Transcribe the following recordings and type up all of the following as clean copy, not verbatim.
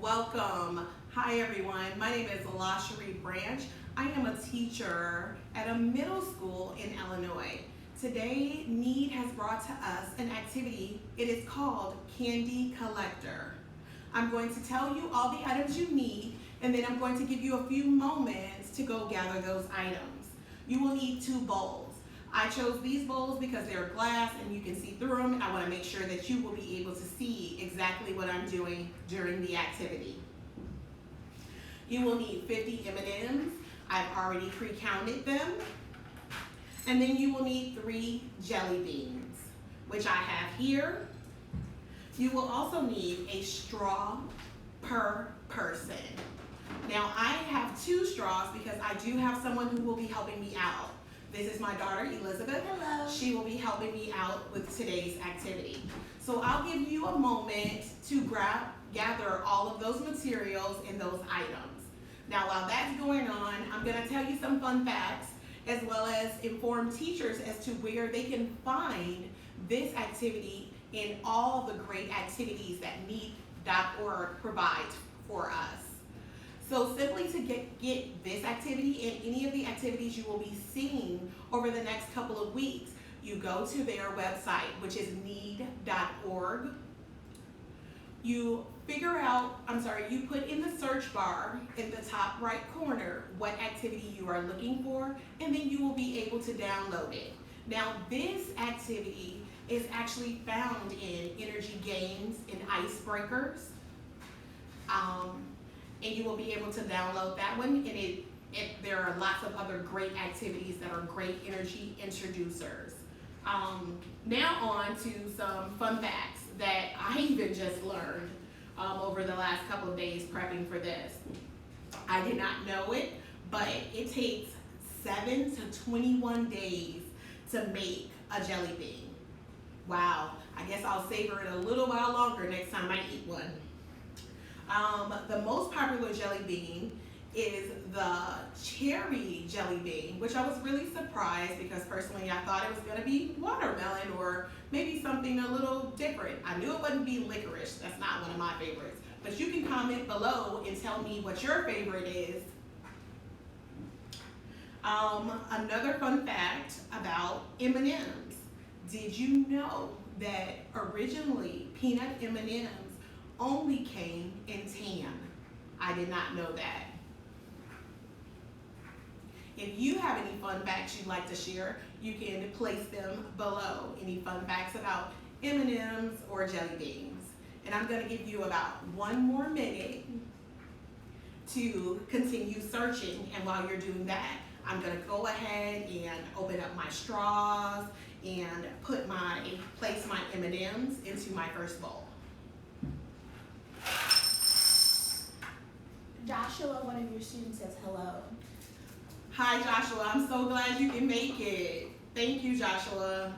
welcome. Hi everyone, my name is LaSharie Branch. I am a teacher at a middle school in Illinois. Today, Need has brought to us an activity. It is called Candy Collector. I'm going to tell you all the items you need, and then I'm going to give you a few moments to go gather those items. You will need 2 bowls. I chose these bowls because they're glass and you can see through them. I want to make sure that you will be able to see exactly what I'm doing during the activity. You will need 50 M&Ms. I've already pre-counted them. And then you will need 3 jelly beans, which I have here. You will also need a straw per person. Now I have 2 straws because I do have someone who will be helping me out. This is my daughter, Elizabeth. Hello. She will be helping me out with today's activity. So I'll give you a moment to gather all of those materials and those items. Now while that's going on, I'm gonna tell you some fun facts as well as inform teachers as to where they can find this activity and all the great activities that Need.org provides for us. So simply to get this activity and any of the activities you will be seeing over the next couple of weeks, you go to their website, which is Need.org. You put in the search bar in the top right corner what activity you are looking for, and then you will be able to download it. Now this activity is actually found in energy games and icebreakers. And you will be able to download that one, and there are lots of other great activities that are great energy introducers. Now on to some fun facts that I even just learned over the last couple of days prepping for this. I did not know it, but it takes 7 to 21 days to make a jelly bean. Wow, I guess I'll savor it a little while longer next time I eat one. The most popular jelly bean is the cherry jelly bean, which I was really surprised because personally I thought it was going to be watermelon or maybe something a little different. I knew it wouldn't be licorice. That's not one of my favorites. But you can comment below and tell me what your favorite is. Another fun fact about M&Ms. Did you know that originally peanut M&Ms only came in tan? I did not know that. If you have any fun facts you'd like to share, you can place them below. Any fun facts about M&Ms or jelly beans. And I'm going to give you about 1 more minute to continue searching. And while you're doing that, I'm going to go ahead and open up my straws and place my M&Ms into my first bowl. Joshua, one of your students, says hello. Hi Joshua, I'm so glad you can make it. Thank you, Joshua.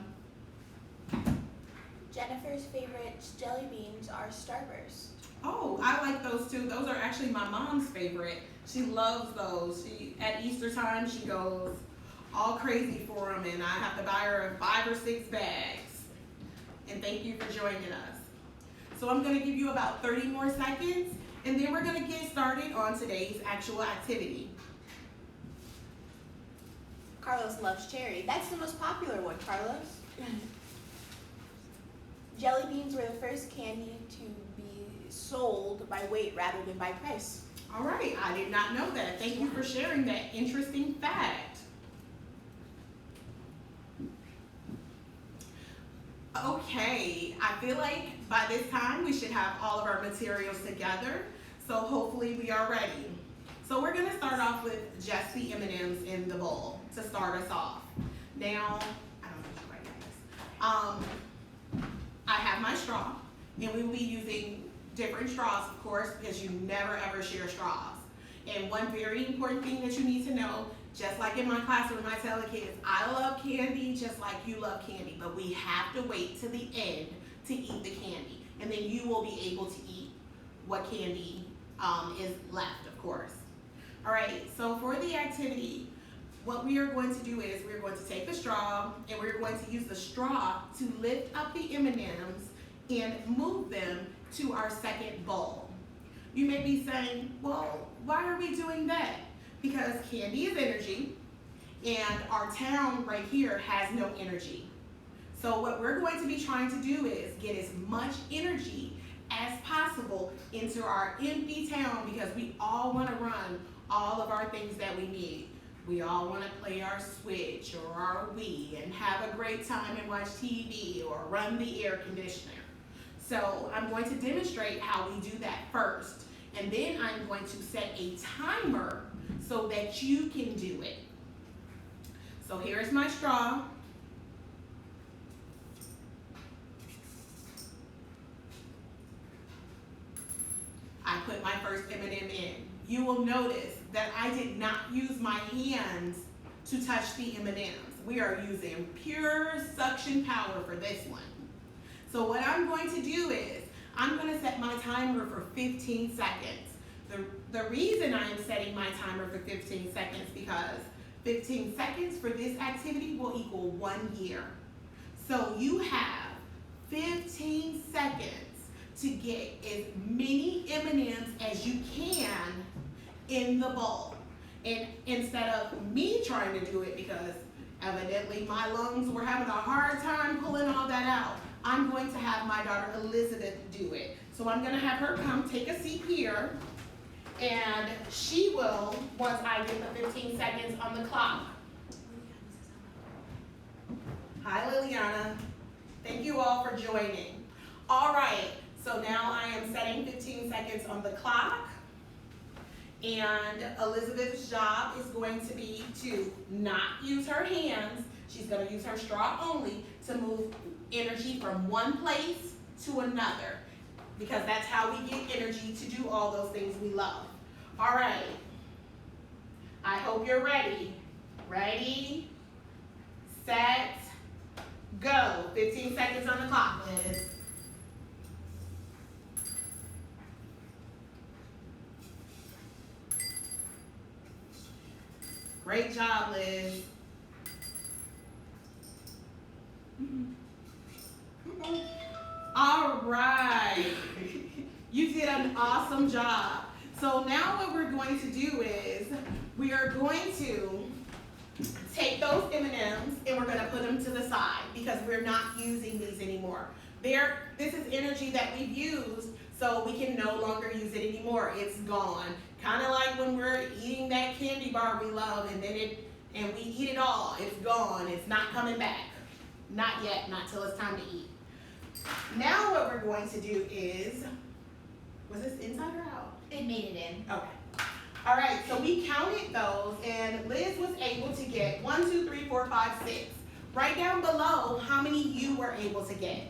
Jennifer's favorite jelly beans are Starburst. Oh, I like those too. Those are actually my mom's favorite. She loves those. At Easter time, she goes all crazy for them, and I have to buy her 5 or 6 bags. And thank you for joining us. So I'm going to give you about 30 more seconds, and then we're going to get started on today's actual activity. Carlos loves cherry. That's the most popular one, Carlos. Jelly beans were the first candy to be sold by weight rather than by price. All right, I did not know that. Thank you for sharing that interesting fact. Okay, I feel like by this time we should have all of our materials together, so hopefully we are ready. So we're gonna start off with just the M&Ms in the bowl to start us off. Now, I don't know if I got this. I have my straw, and we will be using different straws, of course, because you never ever share straws. And one very important thing that you need to know, just like in my classroom, I tell the kids, I love candy just like you love candy, but we have to wait to the end to eat the candy. And then you will be able to eat what candy is left, of course. All right, so for the activity, what we are going to do is we're going to take the straw and we're going to use the straw to lift up the M&Ms and move them to our second bowl. You may be saying, well, why are we doing that? Because candy is energy, and our town right here has no energy. So what we're going to be trying to do is get as much energy as possible into our empty town, because we all want to run all of our things that we need. We all want to play our Switch or our Wii and have a great time and watch TV or run the air conditioner. So I'm going to demonstrate how we do that first, and then I'm going to set a timer so that you can do it. So here's my straw. I put my first M&M in. You will notice that I did not use my hands to touch the M&Ms. We are using pure suction power for this one. So what I'm going to do is, I'm going to set my timer for 15 seconds. The reason I am setting my timer for 15 seconds because 15 seconds for this activity will equal 1 year. So you have 15 seconds to get as many M&Ms as you can in the bowl. And instead of me trying to do it, because evidently my lungs were having a hard time pulling all that out, I'm going to have my daughter Elizabeth do it. So I'm going to have her come take a seat here, and she will, once I get the 15 seconds on the clock. Hi Liliana, thank you all for joining. All right, so now I am setting 15 seconds on the clock, and Elizabeth's job is going to be to not use her hands. She's going to use her straw only to move energy from one place to another, because that's how we get energy to do all those things we love. All right, I hope you're ready. Ready, set, go. 15 seconds on the clock, Liz. Great job, Liz. All right. You did an awesome job. So now what we're going to do is we are going to take those M&Ms and we're going to put them to the side because we're not using these anymore. This is energy that we've used, so we can no longer use it anymore. It's gone. Kind of like when we're eating that candy bar we love and we eat it all. It's gone. It's not coming back. Not yet, not till it's time to eat. Now what we're going to do is, was this inside or out? It made it in. Okay. All right, so we counted those, and Liz was able to get 1, 2, 3, 4, 5, 6. Right down below how many you were able to get.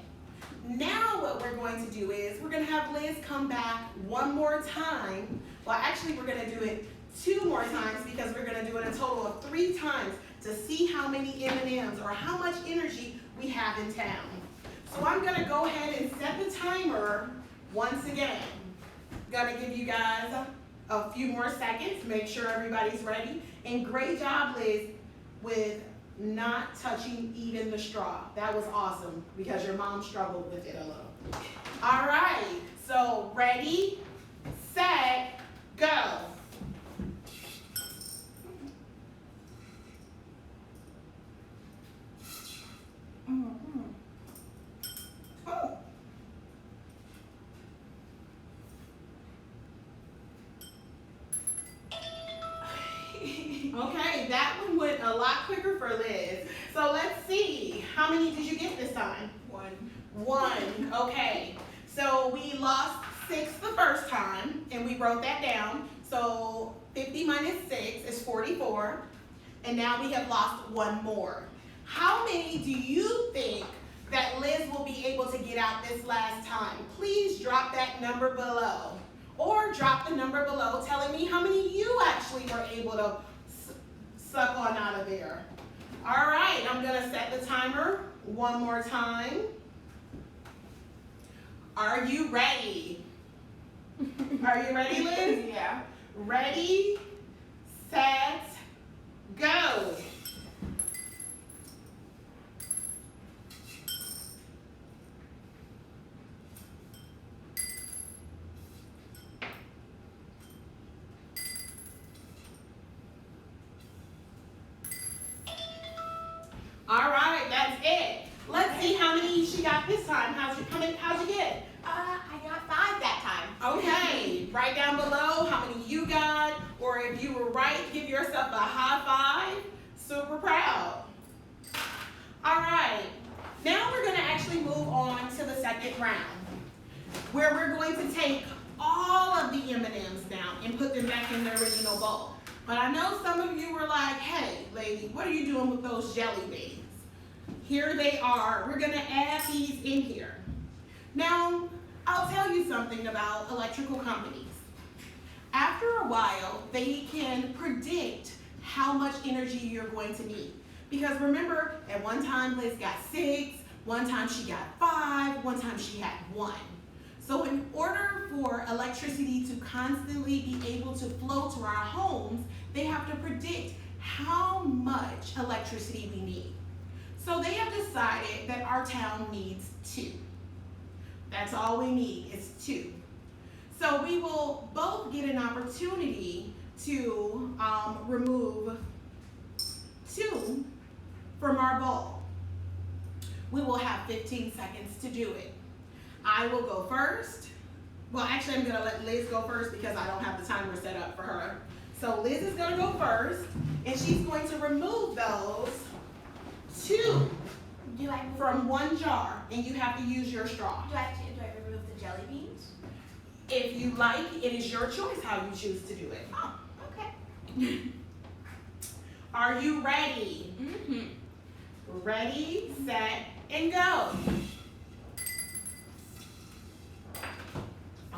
Now what we're going to do is we're going to have Liz come back one more time. Well, actually we're going to do it 2 more times because we're going to do it a total of 3 times to see how many M&Ms or how much energy we have in town. So I'm going to go ahead and set the timer once again. Going to give you guys a few more seconds, make sure everybody's ready. And great job, Liz, with not touching even the straw. That was awesome because your mom struggled with it a little. All right, so ready, set, go. Oh. Okay, that one went a lot quicker for Liz. So let's see, how many did you get this time? 1. Okay, so we lost 6 the first time, and we wrote that down. So 50 minus 6 is 44, and now we have lost 1 more. How many do you think that Liz will be able to get out this last time? Please drop that number below, or drop the number below telling me how many you actually were able to suck on out of there. All right, I'm gonna set the timer one more time. Are you ready? Are you ready, Liz? Yeah. Ready, set, go. round where we're going to take all of the M&Ms now and put them back in their original bowl. But I know some of you were like, hey, lady, what are you doing with those jelly beans? Here they are. We're going to add these in here. Now, I'll tell you something about electrical companies. After a while, they can predict how much energy you're going to need. Because remember, at one time Liz got 6, one time she got 5, one time she had 1. So in order for electricity to constantly be able to flow to our homes, they have to predict how much electricity we need. So they have decided that our town needs 2. That's all we need is 2. So we will both get an opportunity to remove 2 from our bowl. We will have 15 seconds to do it. I will go first. Well, actually, I'm gonna let Liz go first because I don't have the timer set up for her. So Liz is gonna go first, and she's going to remove those 2 from one jar, and you have to use your straw. Do I remove the jelly beans? If you like, it is your choice how you choose to do it. Oh, okay. Are you ready? Mm-hmm. Ready, set, and go.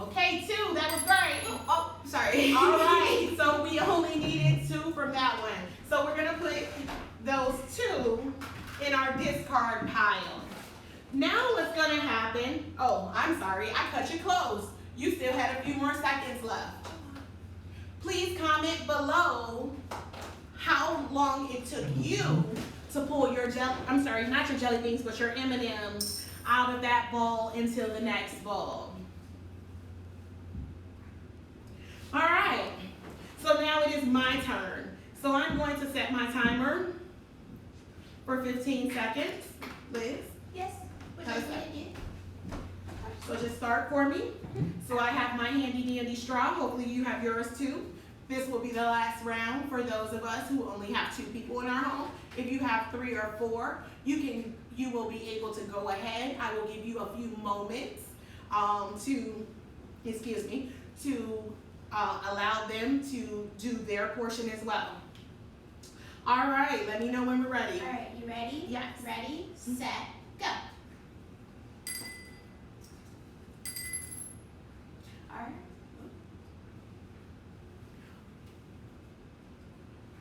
Okay, 2, that was great. Oh, sorry. All right, so we only needed 2 from that one. So we're gonna put those 2 in our discard pile. Now what's gonna happen, oh, I'm sorry, I cut you close. You still had a few more seconds left. Please comment below how long it took you to pull your I'm sorry, not your jelly beans, but your M&Ms out of that bowl into the next bowl. All right, so now it is my turn. So I'm going to set my timer for 15 seconds. Liz? Yes. What do you want me to do? So just start for me. So I have my handy dandy straw. Hopefully you have yours too. This will be the last round for those of us who only have 2 people in our home. If you have 3 or 4, you will be able to go ahead. I will give you a few moments to allow them to do their portion as well. All right, let me know when we're ready. All right, you ready? Yes. Ready, set, go.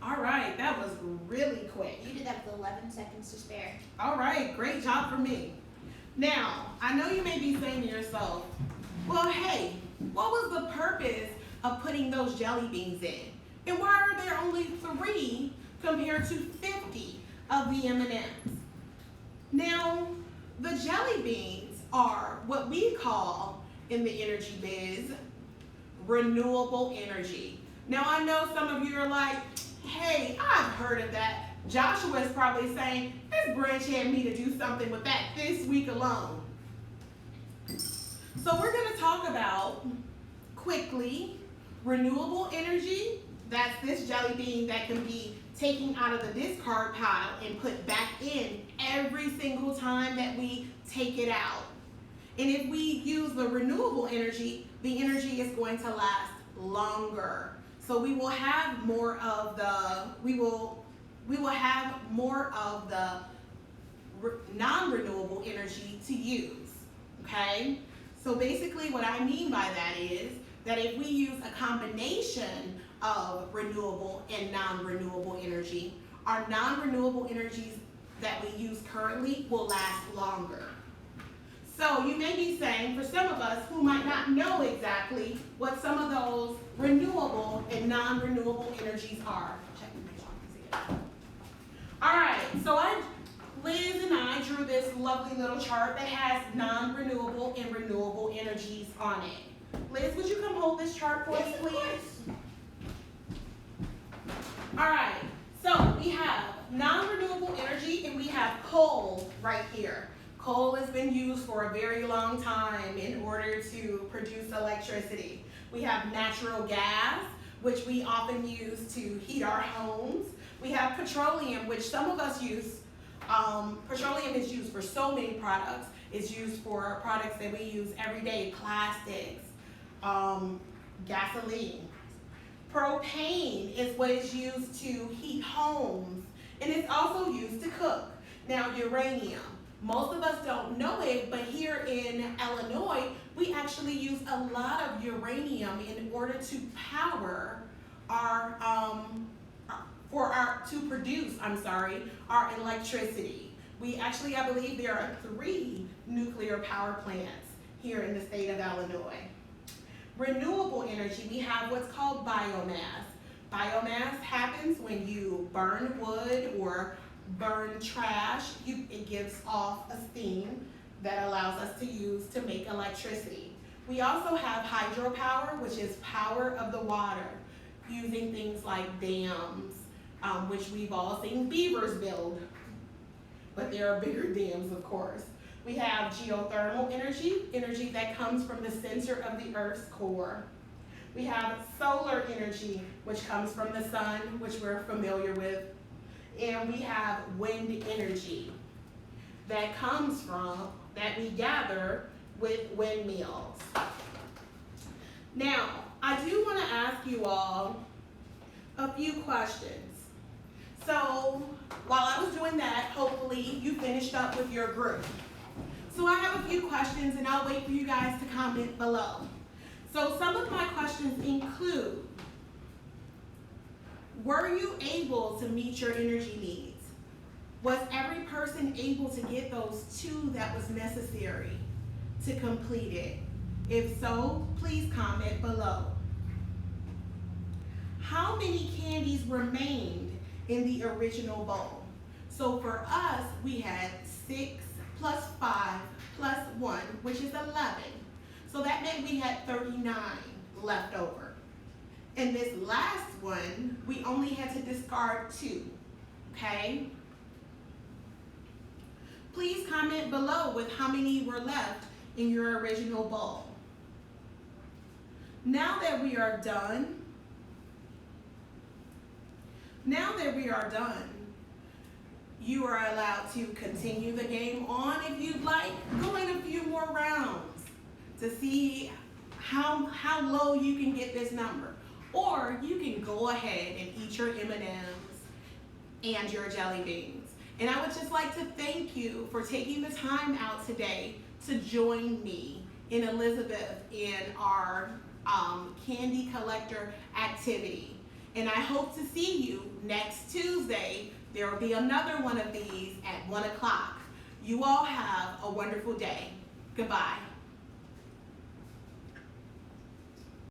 All right, that was really quick. You did that with 11 seconds to spare. All right, great job for me. Now, I know you may be saying to yourself, well, hey, what was the purpose of putting those jelly beans in? And why are there only 3 compared to 50 of the M&Ms? Now, the jelly beans are what we call in the energy biz renewable energy. Now, I know some of you are like, hey, I've heard of that. Joshua is probably saying, this branch had me to do something with that this week alone. So we're going to talk about quickly renewable energy. That's this jelly bean that can be taken out of the discard pile and put back in every single time that we take it out. And if we use the renewable energy, the energy is going to last longer. So we will have more of the non-renewable energy to use. Okay? So basically what I mean by that is that if we use a combination of renewable and non-renewable energy, our non-renewable energies that we use currently will last longer. So you may be saying, for some of us who might not know exactly what some of those renewable and non-renewable energies are. Check to make sure I can see it. All right, so Liz and I drew this lovely little chart that has non-renewable and renewable energies on it. Liz, would you come hold this chart for us, please? All right, so we have non-renewable energy and we have coal right here. Coal has been used for a very long time in order to produce electricity. We have natural gas, which we often use to heat our homes. We have petroleum, which some of us use. Petroleum is used for so many products, It's used for products that we use every day, plastics, gasoline. Propane is what is used to heat homes, and it's also used to cook. Now, uranium. Most of us don't know it, but here in Illinois, we actually use a lot of uranium in order to power our, our electricity. We actually, I believe there are 3 nuclear power plants here in the state of Illinois. Renewable energy, we have what's called biomass. Biomass happens when you burn wood or burn trash. It gives off a steam that allows us to use to make electricity. We also have hydropower, which is power of the water, using things like dams, which we've all seen beavers build, but there are bigger dams, of course. We have geothermal energy, energy that comes from the center of the Earth's core. We have solar energy, which comes from the sun, which we're familiar with. And we have wind energy that comes from, that we gather with windmills. Now, I do want to ask you all a few questions. So, while I was doing that, hopefully you finished up with your group. So I have a few questions and I'll wait for you guys to comment below. So some of my questions include, were you able to meet your energy needs? Was every person able to get those 2 that was necessary to complete it? If so, please comment below. How many candies remained in the original bowl? So for us, we had 6 plus 5 plus 1, which is 11. So that meant we had 39 left over. And this last one, we only had to discard 2, okay? Please comment below with how many were left in your original bowl. Now that we are done, you are allowed to continue the game on if you'd like, going a few more rounds to see how low you can get this number. Or you can go ahead and eat your M&Ms and your jelly beans. And I would just like to thank you for taking the time out today to join me in Elizabeth in our candy collector activity. And I hope to see you next Tuesday. There will be another one of these at 1 o'clock. You all have a wonderful day. Goodbye.